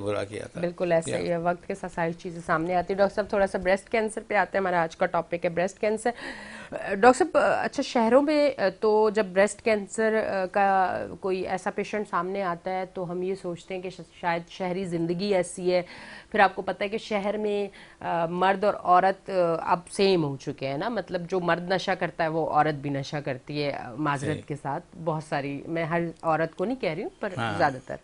बुरा किया था। बिल्कुल ऐसा ही है, वक्त के साथ सारी चीज़ें सामने आती है। डॉक्टर साहब थोड़ा सा ब्रेस्ट कैंसर पे आते हैं, हमारा आज का टॉपिक है ब्रेस्ट कैंसर। डॉक्टर साहब अच्छा, शहरों में तो जब ब्रेस्ट कैंसर का कोई ऐसा पेशेंट सामने आता है तो हम ये सोचते हैं कि शायद शहरी ज़िंदगी ऐसी है। फिर आपको पता है कि शहर में मर्द और औरत अब सेम हो चुके हैं ना, मतलब जो मर्द नशा करता है वो औरत भी नशा करती है, माजरत सही। के साथ। बहुत सारी, मैं हर औरत को नहीं कह रही हूँ पर हाँ। ज़्यादातर।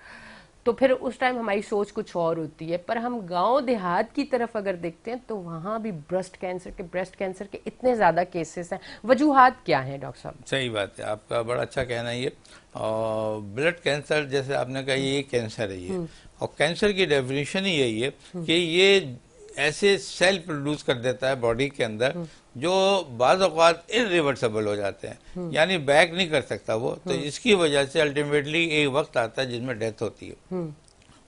तो फिर उस टाइम हमारी सोच कुछ और होती है, पर हम गांव देहात की तरफ अगर देखते हैं तो वहां भी ब्रेस्ट कैंसर के इतने ज्यादा केसेस हैं। वजूहात क्या हैं डॉक्टर साहब? सही बात है, आपका बड़ा अच्छा कहना है ये। और ब्लड कैंसर जैसे आपने कहा, ये कैंसर है ये। और कैंसर की डेफिनेशन ही यही है कि ये ऐसे सेल प्रोड्यूस कर देता है बॉडी के अंदर जो बाज़ औक़ात इरिवर्सिबल हो जाते हैं, यानी बैक नहीं कर सकता वो। तो इसकी वजह से अल्टीमेटली एक वक्त आता है जिसमें डेथ होती है।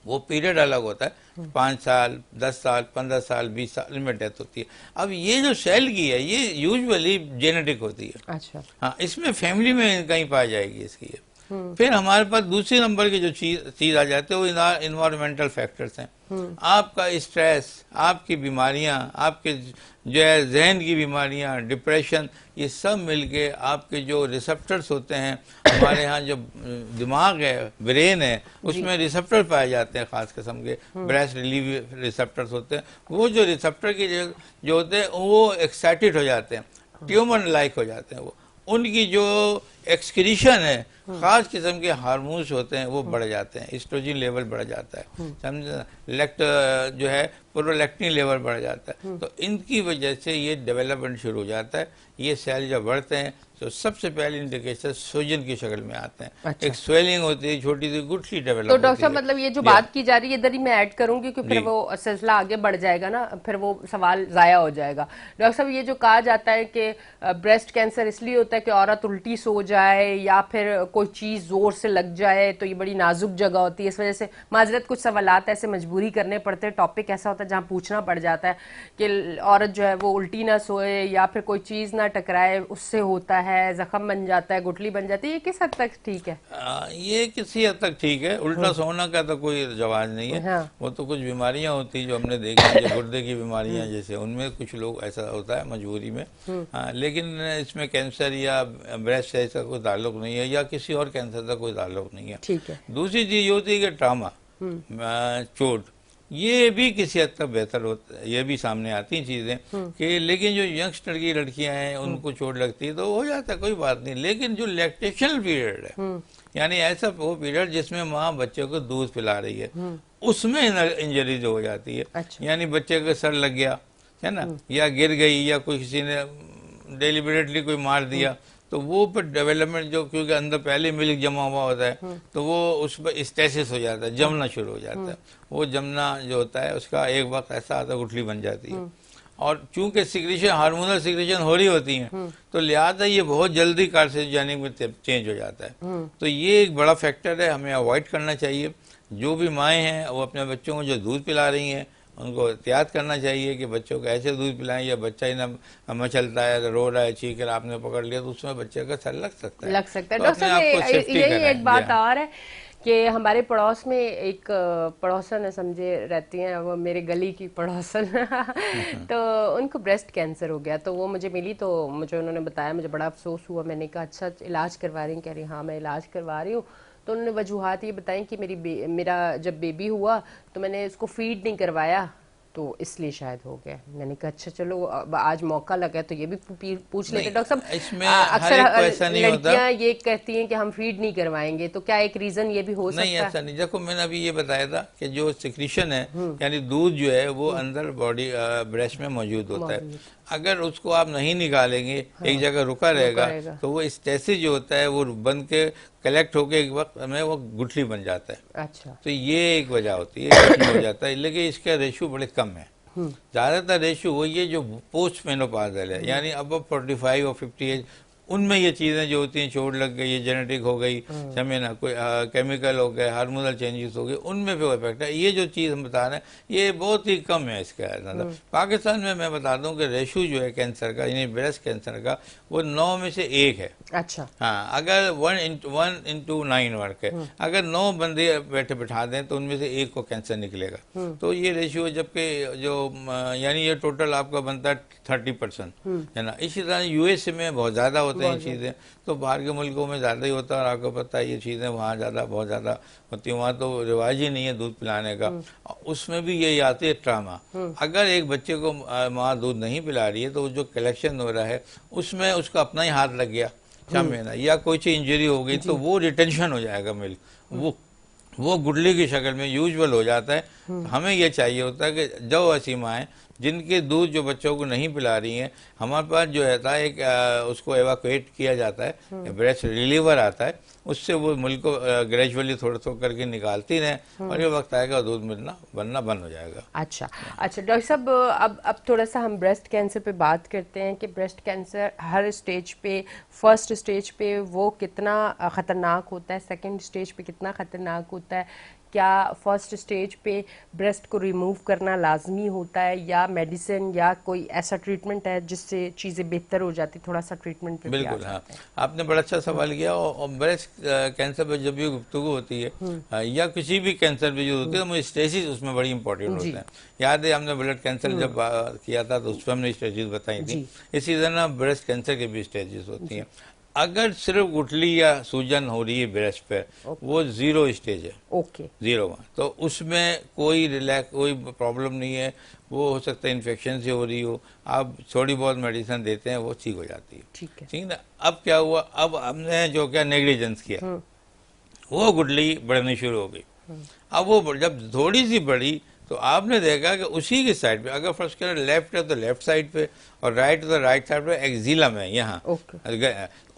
वो पीरियड अलग होता है, 5 साल, 10 साल, 15 साल, 20 साल में डेथ होती है। अब ये जो सेल की है ये यूजुअली जेनेटिक होती है। अच्छा। हाँ, इसमें फैमिली में कहीं पाई जाएगी इसकी ये। फिर हमारे पास दूसरे नंबर की जो चीज आ जाती है वो इन्वायरमेंटल फैक्टर्स हैं। आपका स्ट्रेस, आपकी बीमारियां, आपके जो है जहन की बीमारियां, डिप्रेशन, ये सब मिलके आपके जो रिसेप्टर्स होते हैं, हमारे यहाँ जो दिमाग है, ब्रेन है, उसमें रिसेप्टर पाए जाते हैं खास किस्म के, ब्रेस्ट रिलीव रिसेप्टर्स होते हैं। वो जो रिसेप्टर की जो होते हैं वो एक्साइटेड हो जाते हैं, ट्यूमर लाइक हो जाते हैं। वो उनकी जो एक्सक्रीशन है, खास किस्म के हार्मोन्स होते हैं वो बढ़ जाते हैं, एस्ट्रोजन लेवल बढ़ जाता है, समझे, लेक्ट जो है प्रोलैक्टिन लेवल बढ़ जाता है। तो इनकी वजह से ये डेवलपमेंट शुरू हो जाता है। ये सेल जब बढ़ते हैं तो सबसे पहले इंडिकेशन सूजन की शक्ल में आते हैं। अच्छा। एक स्वेलिंग होती है, छोटी सी गुठली डेवलप तो होती डॉक्टर साहब है। मतलब ये जो जी बात की जा रही है इधर ही मैं ऐड करूंगी कि फिर जी वो सिलसिला आगे बढ़ जाएगा ना, फिर वो सवाल जाया हो जाएगा। डॉक्टर साहब ये जो कहा जाता है कि ब्रेस्ट कैंसर इसलिए होता है कि औरत उल्टी सो जाए या फिर कोई चीज जोर से लग जाए, तो ये बड़ी नाजुक जगह होती है, इस वजह से माजरत कुछ सवालात ऐसे मजबूरी करने पड़ते हैं, टॉपिक ऐसा होता है जहाँ पूछना पड़ जाता है कि औरत जो है वो उल्टी ना सोए या फिर कोई चीज ना टकराए, उससे होता है जख्म बन जाता है, गुठली बन जाती है। ये किस हद तक ठीक है? ये किसी हद तक ठीक है। उल्टा सोना का तो कोई जवाब नहीं है। हाँ। वो तो कुछ बीमारियां होती हैं जो हमने देखी हैं, जो गुर्दे की बीमारियां जैसे, उनमें कुछ लोग ऐसा होता है मजबूरी में। हाँ, लेकिन इसमें कैंसर या ब्रेस्ट से ऐसा कोई ताल्लुक नहीं है, या किसी और कैंसर का कोई ताल्लुक नहीं है। ठीक है। दूसरी चीज ये होती है कि ट्रामा, चोट, ये भी किसी हद तक बेहतर होता है, ये भी सामने आती हैं चीजें कि, लेकिन जो यंगस्टर की लड़कियां हैं उनको चोट लगती है तो हो जाता है, कोई बात नहीं। लेकिन जो लैक्टेशनल पीरियड है, यानी ऐसा वो पीरियड जिसमें माँ बच्चे को दूध पिला रही है, उसमें इंजरीज हो जाती है। अच्छा। यानी बच्चे का सर लग गया है ना, या गिर गई, या कोई किसी ने डेलिबरेटली कोई मार दिया, तो वो पर डेवलपमेंट जो, क्योंकि अंदर पहले मिल्क जमा हुआ होता है तो वो उस पर स्टेसिस हो जाता है, जमना शुरू हो जाता है। वो जमना जो होता है उसका एक वक्त ऐसा आता है गुठली बन जाती है। और चूंकि सिक्रेशन, हार्मोनल सिक्रेशन हो रही होती हैं, तो लिहाजा ये बहुत जल्दी कार्सिनोजेनिक में चेंज हो जाता है। तो ये एक बड़ा फैक्टर है, हमें अवॉइड करना चाहिए। जो भी माएँ हैं वो अपने बच्चों को जो दूध पिला रही हैं उनको एहतियात करना चाहिए कि बच्चों को ऐसे दूध पिलाएं, या बच्चा ही ना मचलता है, रो रहा है, चीख रहा, आपने पकड़ लिया तो उसमें बच्चे का सर लग सकता है। लग सकता है। तो डॉक्टर अपने साहब आप को सेफ्टी यही करें। एक बात और है कि हमारे पड़ोस में एक पड़ोसन है, समझे, रहती हैं वो, मेरे गली की पड़ोसन तो उनको ब्रेस्ट कैंसर हो गया, तो वो मुझे मिली तो मुझे उन्होंने बताया, मुझे बड़ा अफसोस हुआ। मैंने कहा अच्छा इलाज करवा रही हैं? कह रही हाँ मैं इलाज करवा रही हूँ। तो उन्होंने वजूहात ये बताई कि मेरा जब बेबी हुआ तो मैंने उसको फीड नहीं करवाया, तो इसलिए शायद हो गया। मैंने कहा अच्छा चलो अब आज मौका लगा तो ये भी पूछ लेते। नहीं, डॉक्टर साहब इसमें हर अक्सर एक को ऐसा नहीं होता। लड़कियां ये कहती हैं कि हम फीड नहीं करवाएंगे, तो क्या एक रीजन ये भी हो नहीं, सकता ऐसा नहीं। देखो मैंने अभी ये बताया था कि जो सिक्रीशन है, यानी दूध जो है वो अंदर बॉडी ब्रेस्ट में मौजूद होता है। मौजूद? अगर उसको आप नहीं निकालेंगे, एक जगह रुका रहेगा, तो वो स्टेसिस जो होता है वो बन के कलेक्ट होके एक वक्त में वो गुठली बन जाता है। अच्छा। तो ये एक वजह होती है, इसमें हो जाता है। लेकिन इसका रेशो बड़े कम है। ज्यादातर रेशो वही है जो पोस्ट मेनोपाजल है, यानी अब 45 और 50 एज, उनमें ये चीज़ें जो होती हैं, चोट लग गई, ये जेनेटिक हो गई, समझे ना, कोई केमिकल हो गए, हार्मोनल चेंजेस हो गए, उनमें भी इफेक्ट है। ये जो चीज़ हम बता रहे हैं ये बहुत ही कम है इसका मतलब। पाकिस्तान में मैं बता दूं कि रेशो जो है कैंसर का, यानी ब्रेस्ट कैंसर का, वो 9 में से 1 है। अच्छा। हाँ, अगर 1:9 वर्क है, अगर 9 बंदे बैठे बिठा दें तो उनमें से 1 को कैंसर निकलेगा। तो ये रेशियो, जबकि जो यानी ये टोटल आपका बनता है 30%, है ना। इसी तरह यूएसए में बहुत ज़्यादा होते हैं चीज़ें, तो बाहर के मुल्कों में ज़्यादा ही होता है। और आपको पता है ये चीज़ें वहाँ ज़्यादा, बहुत ज़्यादा होती है। वहाँ तो रिवाज ही नहीं है दूध पिलाने का। उसमें भी यही आती है ट्रामा। अगर एक बच्चे को माँ दूध नहीं पिला रही है तो जो कलेक्शन हो रहा है उसमें उसका अपना ही हाथ लग गया, समझे ना, या कोई चीज इंजरी हो गई तो वो रिटेंशन हो जाएगा मिल्क, वो गुठली की शक्ल में यूजुअल हो जाता है। हमें ये चाहिए होता है कि जो ऐसी माएँ जिनके दूध जो बच्चों को नहीं पिला रही हैं, हमारे पास जो रहता है एक उसको एवाकुएट किया जाता है, ब्रेस्ट रिलीवर आता है, उससे वो मिल्क को ग्रेजुअली थोड़ा थोड़ा करके निकालती रहें और ये वक्त आएगा दूध बनना बंद हो जाएगा। अच्छा डॉक्टर साहब, अब थोड़ा सा हम ब्रेस्ट कैंसर पे बात करते हैं कि ब्रेस्ट कैंसर हर स्टेज पे, फर्स्ट स्टेज पे वो कितना ख़तरनाक होता है, सेकंड स्टेज पे कितना ख़तरनाक होता है, क्या फर्स्ट स्टेज पे ब्रेस्ट को रिमूव करना लाजमी होता है या मेडिसिन या कोई ऐसा ट्रीटमेंट है जिससे चीज़ें बेहतर हो जाती? थोड़ा सा ट्रीटमेंट पे बिल्कुल। हाँ, आपने बड़ा अच्छा सवाल किया। और ब्रेस्ट कैंसर पर जब भी गुफ्तगू होती है या किसी भी कैंसर पे जो होती है, तो स्टेजेस उसमें बड़ी इंपॉर्टेंट होते हैं। याद है हमने ब्लड कैंसर जब किया था तो उस पर हमने स्टेजेस बताई थी। इसी तरह ब्रेस्ट कैंसर के भी स्टेजेस होती हैं। अगर सिर्फ गुठली या सूजन हो रही है ब्रेस्ट पे, वो 0 स्टेज है। ओके, 0 तो उसमें कोई कोई प्रॉब्लम नहीं है। वो हो सकता है इन्फेक्शन से हो रही हो, आप थोड़ी बहुत मेडिसिन देते हैं वो ठीक हो जाती है। ठीक है ना। अब क्या हुआ, अब हमने जो क्या नेग्लिजेंस किया, वो गुठली बढ़नी शुरू हो गई। अब वो जब थोड़ी सी बढ़ी तो आपने देखा कि उसी की साइड पे, अगर फर्स्ट कलर लेफ्ट है तो लेफ्ट साइड पे, और राइट तो राइट साइड पे, एक्जिलम है यहाँ,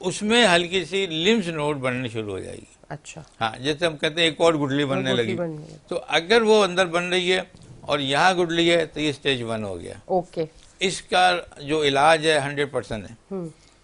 उसमें हल्की सी लिम्फ नोड बननी शुरू हो जाएगी। अच्छा। हाँ, जैसे हम कहते हैं एक और गुठली बनने लगी। तो अगर वो अंदर बन रही है और यहाँ गुठली है तो ये स्टेज 1 हो गया। ओके। इसका जो इलाज है 100% है,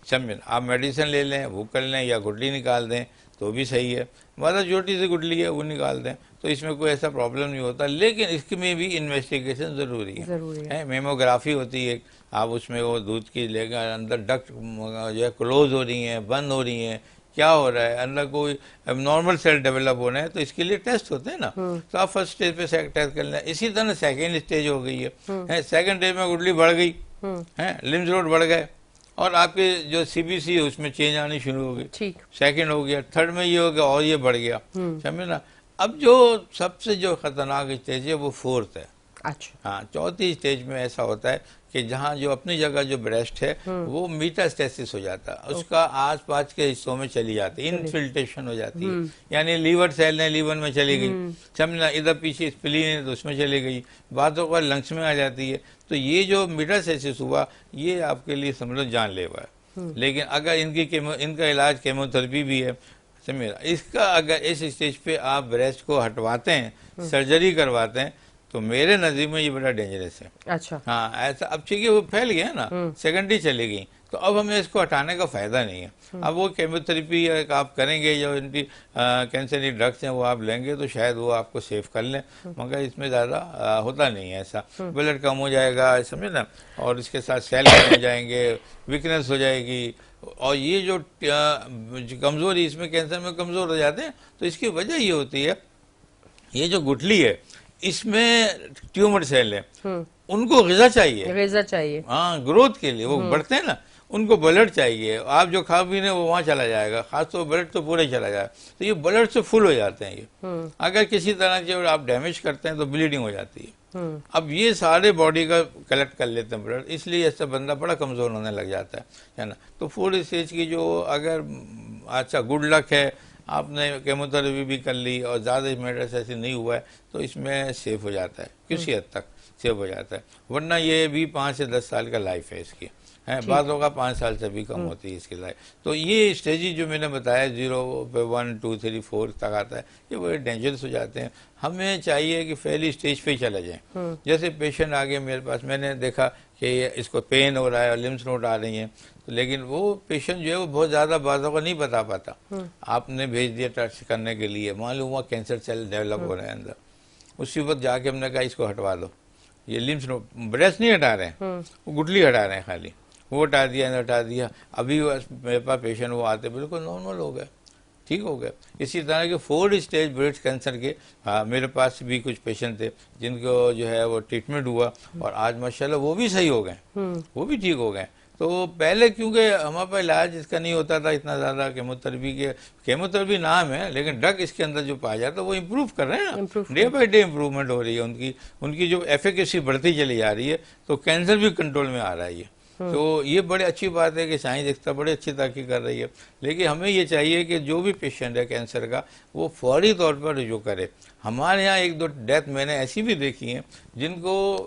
समझे। आप मेडिसिन ले लें, वो कर लें, या गुठली निकाल दें तो भी सही है, मतलब छोटी सी गुठली है वो निकाल दें तो इसमें कोई ऐसा प्रॉब्लम नहीं होता। लेकिन इसमें भी इन्वेस्टिगेशन ज़रूरी है। मेमोग्राफी होती है, आप उसमें वो दूध की लेकर अंदर डक्ट जो है क्लोज हो रही हैं, बंद हो रही हैं, क्या हो रहा है, अंदर कोई नॉर्मल सेल डेवलप हो रहे हैं, तो इसके लिए टेस्ट होते हैं ना। तो आप फर्स्ट स्टेज पे टेस्ट कर लें। इसी तरह सेकेंड स्टेज हो गई है, सेकेंड स्टेज में गुठली बढ़ गई है, लिम्फ नोड बढ़ गए और आपके जो सीबीसी है उसमें चेंज आनी शुरू हो गई। ठीक, सेकंड हो गया, थर्ड में ये हो गया और ये बढ़ गया, समझे ना। अब जो सबसे जो खतरनाक स्टेज है वो 4th है। अच्छा। हाँ, चौथी स्टेज में ऐसा होता है कि जहाँ जो अपनी जगह जो ब्रेस्ट है वो मेटास्टेसिस हो जाता है, उसका आसपास के हिस्सों में चली जाती है, इनफिल्ट्रेशन हो जाती है। यानी लीवर सेल ने लीवर में चली गई, समझना, इधर पीछे स्प्लीन है तो उसमें चली गई, बातों का लंग्स में आ जाती है। तो ये जो मेटास्टेसिस हुआ ये आपके लिए समझ लो जानलेवा है। लेकिन अगर इनका इलाज केमोथेरेपी भी है, समझे। इसका अगर इस स्टेज पे आप ब्रेस्ट को हटवाते हैं, सर्जरी करवाते हैं, तो मेरे नज़र में ये बड़ा डेंजरस है। अच्छा। हाँ, ऐसा अब चूंकि वो फैल गया ना, सेकेंडरी चली गई, तो अब हमें इसको हटाने का फायदा नहीं है। अब वो केमोथेरेपी आप करेंगे, जो इनकी कैंसर की ड्रग्स हैं वो आप लेंगे तो शायद वो आपको सेव कर लें, मगर इसमें ज़्यादा होता नहीं है ऐसा। ब्लड कम हो जाएगा, समझे ना, और इसके साथ सेल कम हो जाएंगे, वीकनेस हो जाएगी, और ये जो कमज़ोरी इसमें कैंसर में कमज़ोर हो जाते हैं। तो इसकी वजह ये होती है, ये जो गुठली है इसमें ट्यूमर सेल है, उनको ग़िज़ा चाहिए, हाँ, ग्रोथ के लिए वो बढ़ते हैं ना, उनको ब्लड चाहिए। आप जो खा पी रहे वो वहाँ चला जाएगा, खासतौर ब्लड तो पूरा ही चला जाएगा। तो ये ब्लड से फुल हो जाते हैं ये। अगर किसी तरह से आप डैमेज करते हैं तो ब्लीडिंग हो जाती है। अब ये सारे बॉडी का कलेक्ट कर लेते हैं ब्लड, इसलिए ऐसा बंदा बड़ा कमज़ोर होने लग जाता है ना। तो 4th स्टेज की जो अगर अच्छा गुड लक है, आपने केमोथेरेपी भी कर ली और ज़्यादा मेटास्टेसिस नहीं हुआ है, तो इसमें सेफ हो जाता है, किसी हद तक सेफ हो जाता है। वरना ये भी 5 से 10 साल का लाइफ है इसकी, है, बाद होगा 5 साल से भी कम होती है इसकी लाइफ। तो ये स्टेजेस जो मैंने बताया 0 पे 1 2 3 4 तक आता है, ये बड़े डेंजरस हो जाते हैं। हमें चाहिए कि पहली स्टेज पे ही चले जाएं। जैसे पेशेंट आ गए मेरे पास, मैंने देखा कि इसको पेन हो रहा है और लिम्स नोड आ रही हैं, तो लेकिन वो पेशेंट जो है वो बहुत ज़्यादा बातों को नहीं बता पाता। आपने भेज दिया टेस्ट करने के लिए, मालूम हुआ कैंसर सेल डेवलप हो रहे हैं अंदर, उसी वक्त जाके हमने कहा इसको हटवा दो, ये लिम्स नोड, ब्रेस्ट नहीं हटा रहे हैं, वो गुठली हटा रहे हैं खाली, वो हटा दिया हटा दिया। अभी मेरे पास पेशेंट वो आते बिल्कुल नॉर्मल हो गए, ठीक हो गया। इसी तरह के 4 स्टेज ब्रेस्ट कैंसर के मेरे पास भी कुछ पेशेंट थे जिनको जो है वो ट्रीटमेंट हुआ और आज माशाल्लाह वो भी सही हो गए, वो भी ठीक हो गए। तो पहले क्योंकि हमारे पास इलाज इसका नहीं होता था इतना ज़्यादा, केमोथेरेपी नाम है लेकिन ड्रग इसके अंदर जो पाया जाता है वो इम्प्रूव कर रहे हैं ना, डे बाई डे इम्प्रूवमेंट हो रही है उनकी जो एफिकेसी बढ़ती चली जा रही है, तो कैंसर भी कंट्रोल में आ रहा है ये। तो ये बड़ी अच्छी बात है कि साइंस इस बड़ी अच्छी तरक्की कर रही है। लेकिन हमें ये चाहिए कि जो भी पेशेंट है कैंसर का वो फौरी तौर पर रुजू करे। हमारे यहाँ 1-2 डेथ मैंने ऐसी भी देखी हैं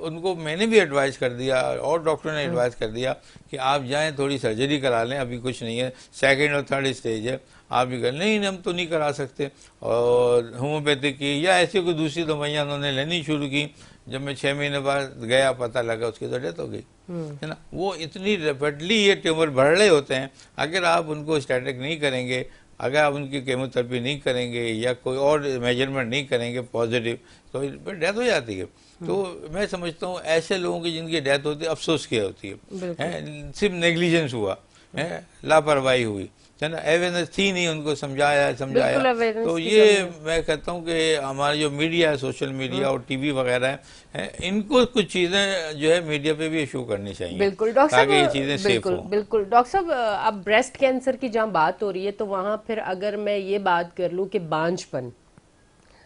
उनको मैंने भी एडवाइस कर दिया और डॉक्टर ने एडवाइस कर दिया कि आप जाएं थोड़ी सर्जरी करा लें, अभी कुछ नहीं है, 2nd और 3rd स्टेज है, आप भी कर नहीं, हम तो नहीं करा सकते। और होम्योपैथिक की या ऐसी कोई दूसरी दवाइयाँ उन्होंने लेनी शुरू की। जब मैं 6 महीने बाद गया पता लगा उसकी तो डेथ हो गई, है ना। वो इतनी रैपिडली ये ट्यूमर बढ़ रहे होते हैं, अगर आप उनको स्टैटिक नहीं करेंगे, अगर आप उनकी केमोथेरेपी नहीं करेंगे या कोई और मेजरमेंट नहीं करेंगे पॉजिटिव, तो डेथ हो जाती है। तो मैं समझता हूँ ऐसे लोगों की जिनकी डेथ होती है अफसोस की होती है, सिर्फ नेग्लिजेंस हुआ है, लापरवाही हुई, है ना, अवेयरनेस थी नहीं, उनको समझाया। तो ये मैं कहता हूँ कि हमारा जो मीडिया है, सोशल मीडिया और टीवी वगैरह है, इनको कुछ चीजें जो है मीडिया पे भी इशू करनी चाहिए। बिल्कुल डॉक्टर साहब, ये चीजें सेफ हो। बिल्कुल डॉक्टर साहब, अब ब्रेस्ट कैंसर की जहाँ बात हो रही है तो वहां फिर अगर मैं ये बात कर लूँ कि बांझपन,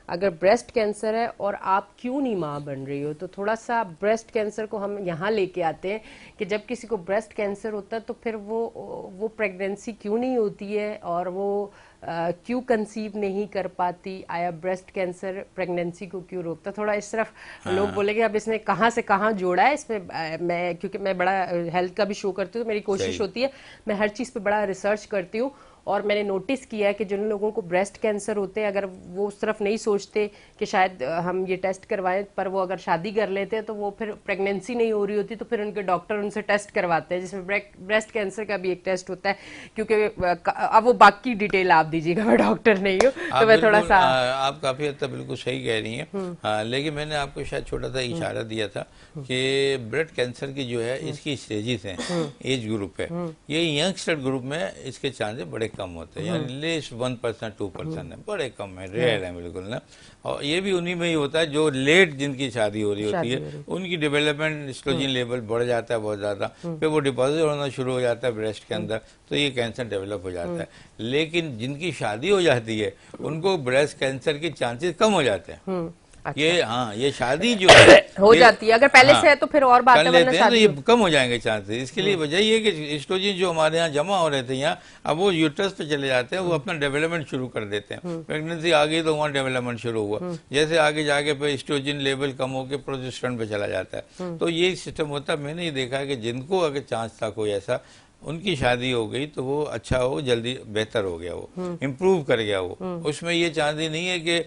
अगर ब्रेस्ट कैंसर है और आप क्यों नहीं माँ बन रही हो, तो थोड़ा सा ब्रेस्ट कैंसर को हम यहाँ लेके आते हैं कि जब किसी को ब्रेस्ट कैंसर होता है तो फिर वो प्रेगनेंसी क्यों नहीं होती है और वो क्यों कंसीव नहीं कर पाती, आया ब्रेस्ट कैंसर प्रेगनेंसी को क्यों रोकता? थोड़ा इस तरफ लोग बोलेंगे अब इसने कहाँ से कहाँ जोड़ा है इसमें। मैं क्योंकि मैं बड़ा हेल्थ का भी शो करती हूँ, तो मेरी कोशिश होती है मैं हर चीज़ पे बड़ा रिसर्च करती हूँ, और मैंने नोटिस किया है कि जिन लोगों को ब्रेस्ट कैंसर होते हैं अगर वो उस तरफ नहीं सोचते कि शायद हम ये टेस्ट करवाएं, पर वो अगर शादी कर लेते हैं तो वो फिर प्रेगनेंसी नहीं हो रही होती तो फिर उनके डॉक्टर उनसे टेस्ट करवाते हैं, जिसमें ब्रेस्ट कैंसर का भी एक टेस्ट होता है। क्योंकि अब वो बाकी डिटेल आप दीजिएगा, मैं डॉक्टर नहीं हूँ तो मैं थोड़ा सा। आप काफी हद तक बिल्कुल सही कह रही हैं, लेकिन मैंने आपको शायद छोटा सा इशारा दिया था कि ब्रेस्ट कैंसर की जो है इसकी स्टेजेस हैं, एज ग्रुप है, ये यंगस्टर ग्रुप में इसके चांसेस बड़े कम होते हैं, यानी लेस 1% 2% है, बड़े कम है, रेयर है बिल्कुल ना। और ये भी उन्हीं में ही होता है जो लेट जिनकी शादी हो रही होती है, उनकी डेवलपमेंट एस्ट्रोजन लेवल बढ़ जाता है बहुत ज़्यादा, फिर वो डिपॉजिट होना शुरू हो जाता है ब्रेस्ट के अंदर, तो ये कैंसर डेवलप हो जाता है। लेकिन जिनकी शादी हो जाती है उनको ब्रेस्ट कैंसर के चांसेस कम हो जाते हैं। अच्छा। ये शादी जो है हो जाती है, अगर पहले से है तो फिर और बात है, वरना शादी तो ये कम हो जाएंगे चांसेस। इसके लिए वजह ये कि एस्ट्रोजन जो हमारे यहाँ जमा हो रहे थे यहाँ, अब वो यूट्रस पे चले जाते हैं, वो अपना डेवलपमेंट शुरू कर देते हैं। प्रेगनेंसी आ गई तो वहाँ डेवलपमेंट शुरू हुआ, जैसे आगे जाके फिर एस्ट्रोजन लेवल कम होकर प्रोजेस्टेरोन पे चला जाता है। तो ये सिस्टम होता है। मैंने ये देखा है कि जिनको अगर चांस था कोई ऐसा, उनकी शादी हो गई तो वो अच्छा हो, जल्दी बेहतर हो गया, वो इम्प्रूव कर गया वो, उसमें ये चांस ही नहीं है कि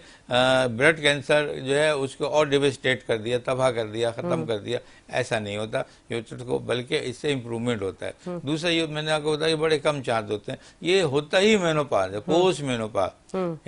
ब्लड कैंसर जो है उसको और डिवेस्टेट कर दिया, तबाह कर दिया, खत्म कर दिया, ऐसा नहीं होता यूट्रस को, बल्कि इससे इम्प्रूवमेंट होता है। दूसरा ये मैंने आपको बताया बड़े कम चांस होते हैं, ये होता ही मेनोपाज है, पोस्ट मेनोपाज,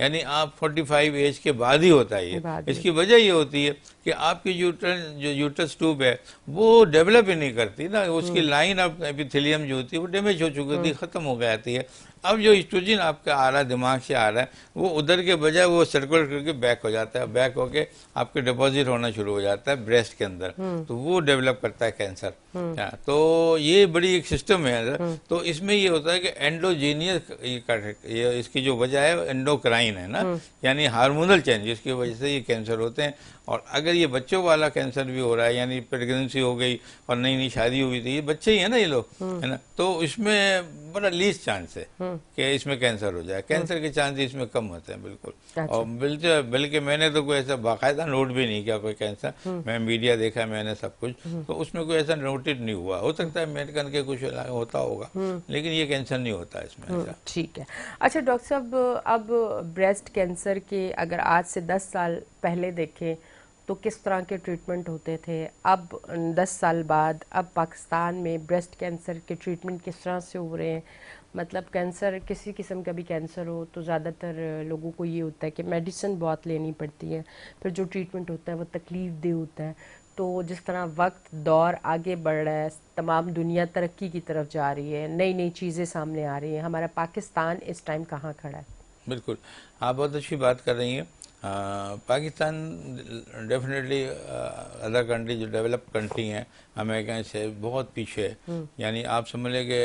यानी आप 45 एज के बाद ही होता है ये। इसकी वजह ये होती है कि आपकी जो यूट्रस ट्यूब है वो डेवलप ही नहीं करती ना, उसकी लाइन ऑफ एपिथेलियम जो होती है वो डैमेज हो चुकी होती है, खत्म हो जाती है। अब जो एस्ट्रोजन आपका आ रहा है, दिमाग से आ रहा है, वो उधर के बजाय वो सर्कुलेट करके बैक हो जाता है, बैक होके आपके डिपॉजिट होना शुरू हो जाता है ब्रेस्ट के अंदर, तो वो डेवलप करता है कैंसर। तो ये बड़ी एक सिस्टम है। तो इसमें ये होता है कि एंडोजीनियस इसकी जो वजह है एंडोक्राइन है ना, यानी हार्मोनल चेंज, इसकी वजह से ये कैंसर होते हैं। और अगर ये बच्चों वाला कैंसर भी हो रहा है, यानी प्रेगनेंसी हो गई और नई नई शादी हुई थी, ये बच्चे ही है ना ये लोग, है ना, तो इसमें बड़ा लीस्ट चांस है कि इसमें कैंसर हो जाए। कैंसर के चांस इसमें कम होते हैं बिल्कुल। अच्छा। और बल्कि मैंने तो कोई ऐसा बाकायदा नोट भी नहीं किया कोई कैंसर। मैं मीडिया देखा मैंने सब कुछ, तो उसमें कोई ऐसा नोटेड नहीं हुआ। हो सकता है अमेरिकन के कुछ होता होगा, लेकिन ये कैंसर नहीं होता इसमें ऐसा। ठीक है। अच्छा डॉक्टर साहब, अब ब्रेस्ट कैंसर के अगर आज से 10 साल पहले देखें तो किस तरह के ट्रीटमेंट होते थे, अब 10 साल बाद अब पाकिस्तान में ब्रेस्ट कैंसर के ट्रीटमेंट किस तरह से हो रहे हैं? मतलब कैंसर, किसी किस्म का भी कैंसर हो तो ज़्यादातर लोगों को ये होता है कि मेडिसिन बहुत लेनी पड़ती है, फिर जो ट्रीटमेंट होता है वो तकलीफ दे होता है। तो जिस तरह वक्त दौर आगे बढ़ रहा है, तमाम दुनिया तरक्की की तरफ जा रही है, नई नई चीज़ें सामने आ रही हैं, हमारा पाकिस्तान इस टाइम कहाँ खड़ा है? बिल्कुल, आप बहुत अच्छी बात कर रही हैं। पाकिस्तान डेफिनेटली अदर कंट्री जो डेवलप कंट्री हैं अमेरिका से बहुत पीछे है। यानी आप समझ लें कि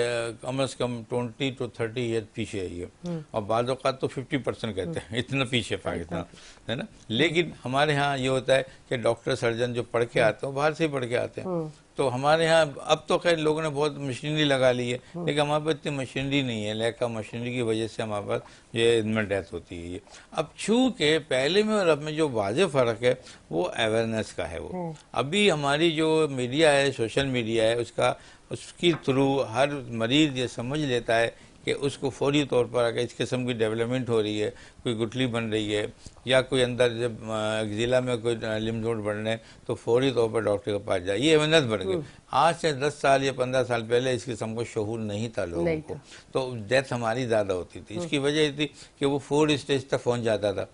कम से कम 20 to 30 ईयर पीछे है ये, और बाद औक़ात तो 50% कहते हैं, इतना पीछे पाकिस्तान है ना। लेकिन हमारे यहाँ ये होता है कि डॉक्टर सर्जन जो पढ़ के आते हैं वो बाहर से ही पढ़ के आते हैं। तो हमारे यहाँ अब तो खैर लोगों ने बहुत मशीनरी लगा ली है, लेकिन हमारे पास इतनी मशीनरी नहीं है। लैक ऑफ मशीनरी की वजह से हमारे पास ये इनमें डेथ होती है। ये अब चूँकि पहले में और अब में जो वाज़ेह फ़र्क है वो अवेयरनेस का है। वो अभी हमारी जो मीडिया है, सोशल मीडिया है, उसकी थ्रू हर मरीज़ ये समझ लेता है कि उसको फौरी तौर पर अगर इस किस्म की डेवलपमेंट हो रही है, कोई गुठली बन रही है या कोई अंदर जब ज़िला में कोई लिम्फ नोड बन रहे हैं, तो फौरी तौर पर डॉक्टर के पास जाए। ये अवेयरनेस बढ़ गई। आज से 10 साल या 15 साल पहले इस किस्म का शऊर नहीं था लोगों को, तो डेथ हमारी ज़्यादा होती थी। इसकी वजह ये थी कि वो 4 स्टेज तक पहुँच जाता था।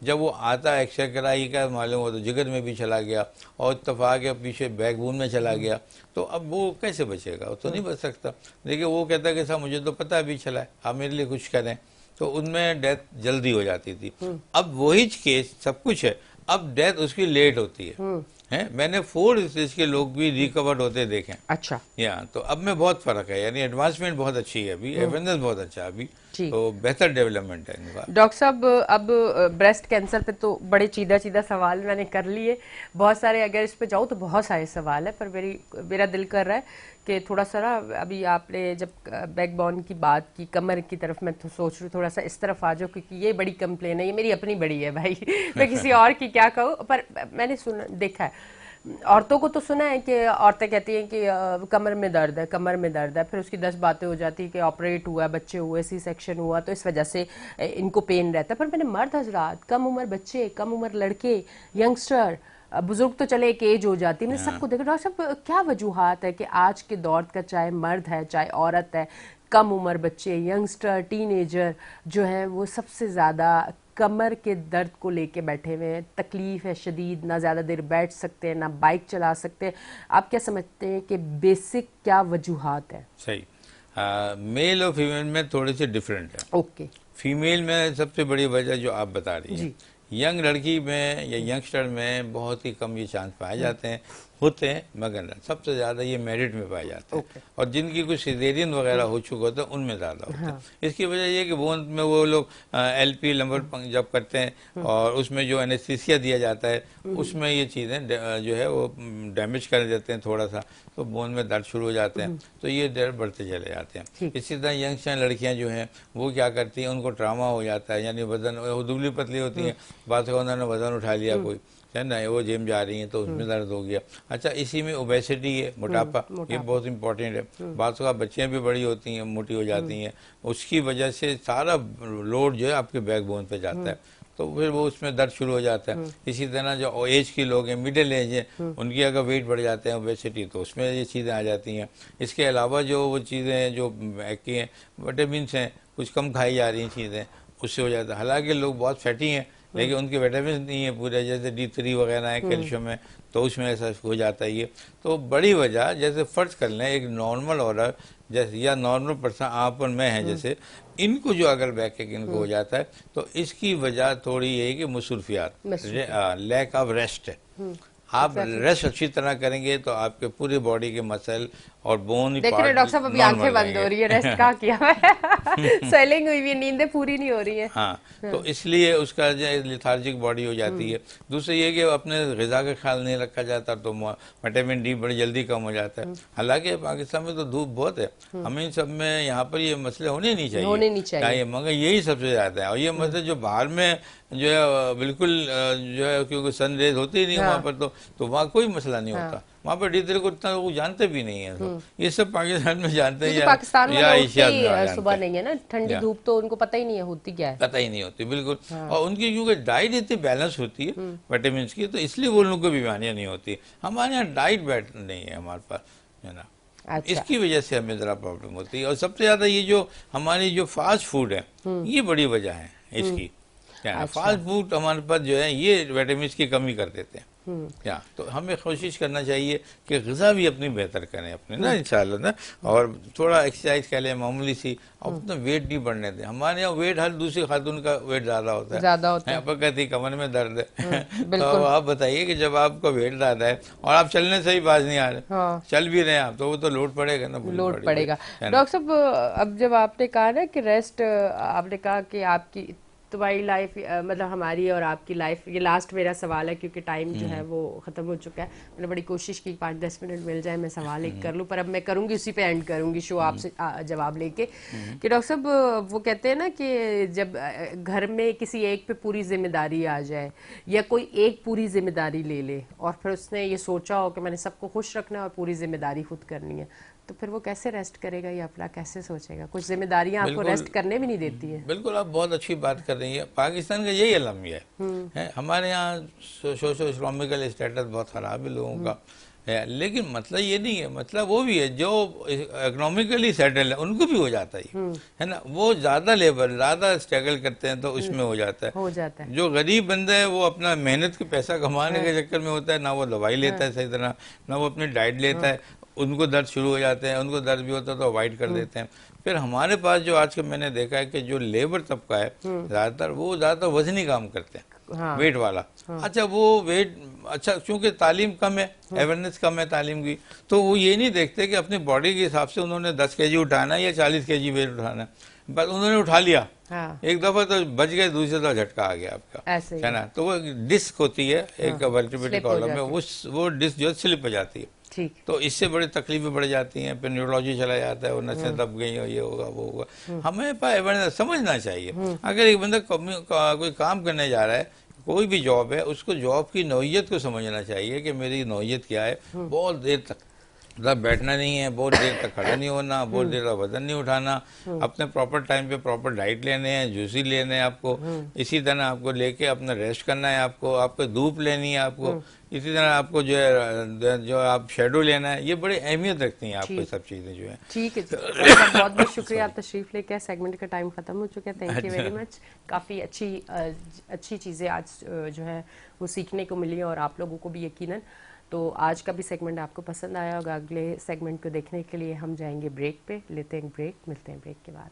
जब वो आता एक्सरे कराई का मालूम हो तो जिगर में भी चला गया और इत्तफाक के पीछे बैकबोन में चला गया, तो अब वो कैसे बचेगा? वो तो नहीं बच सकता। देखिए वो कहता है कि साहब मुझे तो पता भी चला है, आप मेरे लिए कुछ करें, तो उनमें डेथ जल्दी हो जाती थी। अब वही केस सब कुछ है, अब डेथ उसकी लेट होती है। मैंने 4 स्टेज के लोग भी रिकवर्ड होते देखे। अच्छा। तो अब में बहुत फर्क है, यानी एडवांसमेंट बहुत अच्छी है अभी, अवेयरनेस बहुत अच्छा है अभी, तो बेहतर डेवलपमेंट है इनका। डॉक्टर साहब, अब ब्रेस्ट कैंसर पे तो बड़े सीधा सीधा सवाल मैंने कर लिए बहुत सारे, अगर इस पे जाऊँ तो बहुत सारे सवाल है, पर मेरा दिल कर रहा है कि थोड़ा सा ना, अभी आपने जब बैकबोन की बात की, कमर की तरफ मैं तो सोच रही हूँ थोड़ा सा इस तरफ आ जाओ, क्योंकि ये बड़ी कंप्लेन है, ये मेरी अपनी बड़ी है भाई मैं किसी और की क्या कहूँ। पर मैंने देखा है, औरतों को तो सुना है कि औरतें कहती हैं कि कमर में दर्द है, कमर में दर्द है, फिर उसकी 10 बातें हो जाती है कि ऑपरेट हुआ, बच्चे हुए, सी सेक्शन हुआ, तो इस वजह से इनको पेन रहता है। पर मैंने मर्द हजरात, कम उम्र बच्चे, कम उम्र लड़के, यंगस्टर, बुजुर्ग तो चले एक एज हो जाती है, मैंने सबको देखा। डॉक्टर साहब, क्या वजूहात है कि आज के दौर का, चाहे मर्द है चाहे औरत है, कम उम्र बच्चे, यंगस्टर, टीनेजर जो है वो सबसे ज़्यादा कमर के दर्द को लेके बैठे हुए हैं, तकलीफ है शदीद, ना ज़्यादा देर बैठ सकते हैं, ना बाइक चला सकते हैं। आप क्या समझते हैं कि बेसिक क्या वजूहात है? सही, मेल और फीमेल में थोड़े से डिफरेंट है। ओके। फीमेल में सबसे बड़ी वजह जो आप बता रही हैं, यंग लड़की में या यंगस्टर में बहुत ही कम ये चांस पाए जाते हैं, होते हैं, मगर सबसे ज़्यादा ये मैरिड में पाए जाते हैं। और जिनकी कुछ सिजेरियन वगैरह हो चुका होता है उनमें ज़्यादा होता है। इसकी वजह ये कि बोन में वो लोग LP लंबर जब करते हैं और उसमें जो एनेस्थीसिया दिया जाता है, उसमें ये चीज़ें जो है वो डैमेज कर देते हैं थोड़ा सा, तो बोन में दर्द शुरू हो जाते हैं, तो ये दर्द बढ़ते चले जाते हैं। इसी तरह यंगस्टर लड़कियाँ जो हैं वो क्या करती हैं, उनको ट्रामा हो जाता है, यानी वजन, दुबली पतली होती हैं, बात का उन्होंने वजन उठा लिया कोई, है ना, वो जिम जा रही हैं तो उसमें दर्द हो गया। अच्छा, इसी में ओबेसिटी है, मोटापा, ये बहुत इंपॉर्टेंट है। बात का बच्चियाँ भी बड़ी होती हैं, मोटी हो जाती हैं, उसकी वजह से सारा लोड जो है आपके बैकबोन पे जाता है, तो फिर वो उसमें दर्द शुरू हो जाता है। इसी तरह जो एज के लोग हैं, मिडिल एज है, उनकी अगर वेट बढ़ जाते हैं, ओबेसिटी, तो उसमें ये चीज़ें आ जाती हैं। इसके अलावा जो वो चीज़ें हैं जो की हैं, विटामिन हैं, कुछ कम खाई जा रही चीज़ें, उससे हो जाता है। हालांकि लोग बहुत फैटी हैं लेकिन उनके विटामिन नहीं है पूरे, जैसे D3 वगैरह है, कैल्शियम है, तो उसमें ऐसा हो जाता है। ये तो बड़ी वजह, जैसे फ़र्ज कर लें एक नॉर्मल औरत जैसे या नॉर्मल पर्सन आप और मैं हैं, जैसे इनको जो अगर बैक एक इनको हो जाता है, तो इसकी वजह थोड़ी ये है कि मसरूफियात, लैक ऑफ रेस्ट है। आप रेस्ट अच्छी तरह करेंगे तो आपके पूरे बॉडी के मसल और बोन देखिए डॉक्टर साहब अभी आंखें बंद हो रही है, रेस्ट कहाँ किया है स्वेलिंग हुई हुई है, नींदें पूरी नहीं हो रही है। हाँ, तो इसलिए उसका जो लिथार्जिक बॉडी हो जाती है। दूसरी ये कि अपने ग़िज़ा का ख्याल नहीं रखा जाता तो विटामिन डी बड़ी जल्दी कम हो जाता है। हालांकि पाकिस्तान में तो धूप बहुत है, हमें इन सब में यहाँ पर ये मसले होने नहीं चाहिए, मगर यही सबसे ज़्यादा है। और ये मसले जो बाहर में जो है बिल्कुल जो है, क्योंकि सन रेज होती ही नहीं वहाँ पर, तो वहाँ कोई मसला नहीं होता। वहाँ पर डीजल को इतना लोग जानते भी नहीं है, तो ये सब पाकिस्तान में जानते हैं पाकिस्तान में एशिया में सुबह नहीं है ना, ठंडी धूप तो उनको पता ही नहीं है होती क्या है, पता ही नहीं होती बिल्कुल। और उनकी क्योंकि डाइट इतनी बैलेंस होती है विटामिन की, तो इसलिए वो लोगों को बीमारियां नहीं होती। हमारे यहाँ डाइट बैट नहीं है हमारे पास, है ना। अच्छा। इसकी वजह से हमें जरा प्रॉब्लम होती है। और सबसे ज्यादा ये जो हमारी जो फास्ट फूड है, ये बड़ी वजह है इसकी। क्या फास्ट फूड हमारे पास जो है ये विटामिन की कमी कर देते हैं। क्या तो हमें कोशिश करना चाहिए कि ग़िज़ा भी अपनी बेहतर करें अपने ना, इंशाल्लाह ना, और थोड़ा एक्सरसाइज कर लें मामूली सी, और अपना वेट नहीं बढ़ने दें। हमारे यहाँ वेट हर दूसरी खातून का वेट ज़्यादा होता है, यहाँ पर कहती कमर में दर्द है तो आप बताइए कि जब आपका वेट ज़्यादा है और आप चलने से ही बाज नहीं आ रहे, चल भी रहे हैं आप, तो वो तो लोड पड़ेगा ना, लोड पड़ेगा। डॉक्टर साहब अब जब आपने कहा ना कि रेस्ट, आपने कहा कि आपकी तुम्हारी लाइफ मतलब हमारी और आपकी लाइफ, ये लास्ट मेरा सवाल है क्योंकि टाइम जो है वो ख़त्म हो चुका है। मैंने बड़ी कोशिश की 5-10 मिनट मिल जाए मैं सवाल एक कर लूँ, पर अब मैं करूँगी उसी पे एंड करूँगी शो आपसे जवाब लेके कि डॉक्टर साहब वो कहते हैं ना कि जब घर में किसी एक पे पूरी जिम्मेदारी आ जाए या कोई एक पूरी जिम्मेदारी ले ले और फिर उसने ये सोचा हो कि मैंने सबको खुश रखना है और पूरी जिम्मेदारी खुद करनी है, तो फिर वो कैसे रेस्ट करेगा या अपना कैसे सोचेगा? कुछ जिम्मेदारियां आपको रेस्ट करने भी नहीं देती है। बिल्कुल, आप बहुत अच्छी बात कर रही है। पाकिस्तान का यही अलमिया है। हमारे यहाँ सोशो इकोनॉमिकल स्टेटस बहुत खराब है लोगों का है, लेकिन मतलब ये नहीं है, मतलब वो भी है जो इकोनॉमिकली सेटल है उनको भी हो जाता है ना। वो ज्यादा लेबर ज्यादा स्ट्रगल करते हैं तो उसमें हो जाता है। जो गरीब बंदा है वो अपना मेहनत के पैसा कमाने के चक्कर में होता है, ना वो दवाई लेता है सही तरह, ना वो अपनी डाइट लेता है, उनको दर्द शुरू हो जाते हैं, उनको दर्द भी होता है तो अवॉइड कर देते हैं। फिर हमारे पास जो आजकल मैंने देखा है कि जो लेबर तबका है ज़्यादातर वजनी काम करते हैं, वेट वाला। अच्छा वो वेट, अच्छा चूंकि तालीम कम है, अवेयरनेस कम है तालीम की, तो वो ये नहीं देखते कि अपनी बॉडी के हिसाब से उन्होंने 10 केजी उठाना है या 40 केजी वेट उठाना है, बस उन्होंने उठा लिया। एक दफा तो बच गए, दूसरी दफा झटका आ गया आपका, है ना। तो वो डिस्क होती है एक वर्टिब्रेट कॉलम में, वो डिस्क जो स्लिप हो जाती है, तो इससे बड़ी तकलीफें बढ़ जाती हैं। फिर न्यूरोलॉजी चला जाता है, वो नसें दब गई और ये होगा वो होगा। हमें पर समझना चाहिए, अगर एक बंदा कोई काम करने जा रहा है, कोई भी जॉब है, उसको जॉब की नौइयत को समझना चाहिए कि मेरी नौइयत क्या है। बहुत देर तक मतलब बैठना नहीं है, बहुत देर तक खड़ा नहीं होना, बहुत देर तक वजन नहीं उठाना, अपने प्रॉपर टाइम पे प्रॉपर डाइट लेने हैं, जूसी लेने हैं आपको, इसी तरह आपको लेके अपना रेस्ट करना है, आपको धूप लेनी है आपको, इसी तरह आपको जो है जो आप शेडो लेना है, ये बड़ी अहमियत रखती हैं आपको सब चीज़ें जो है। ठीक है जी, बहुत बहुत शुक्रिया, आप तशरीफ लेके, सेगमेंट का टाइम खत्म हो चुका है। Thank you very much. काफ़ी अच्छी चीज़ें आज जो है वो सीखने को मिली और आप लोगों को भी यकीनन। तो आज का भी सेगमेंट आपको पसंद आया होगा। अगले सेगमेंट को देखने के लिए हम जाएंगे ब्रेक पे, लेते हैं ब्रेक, मिलते हैं ब्रेक के बाद।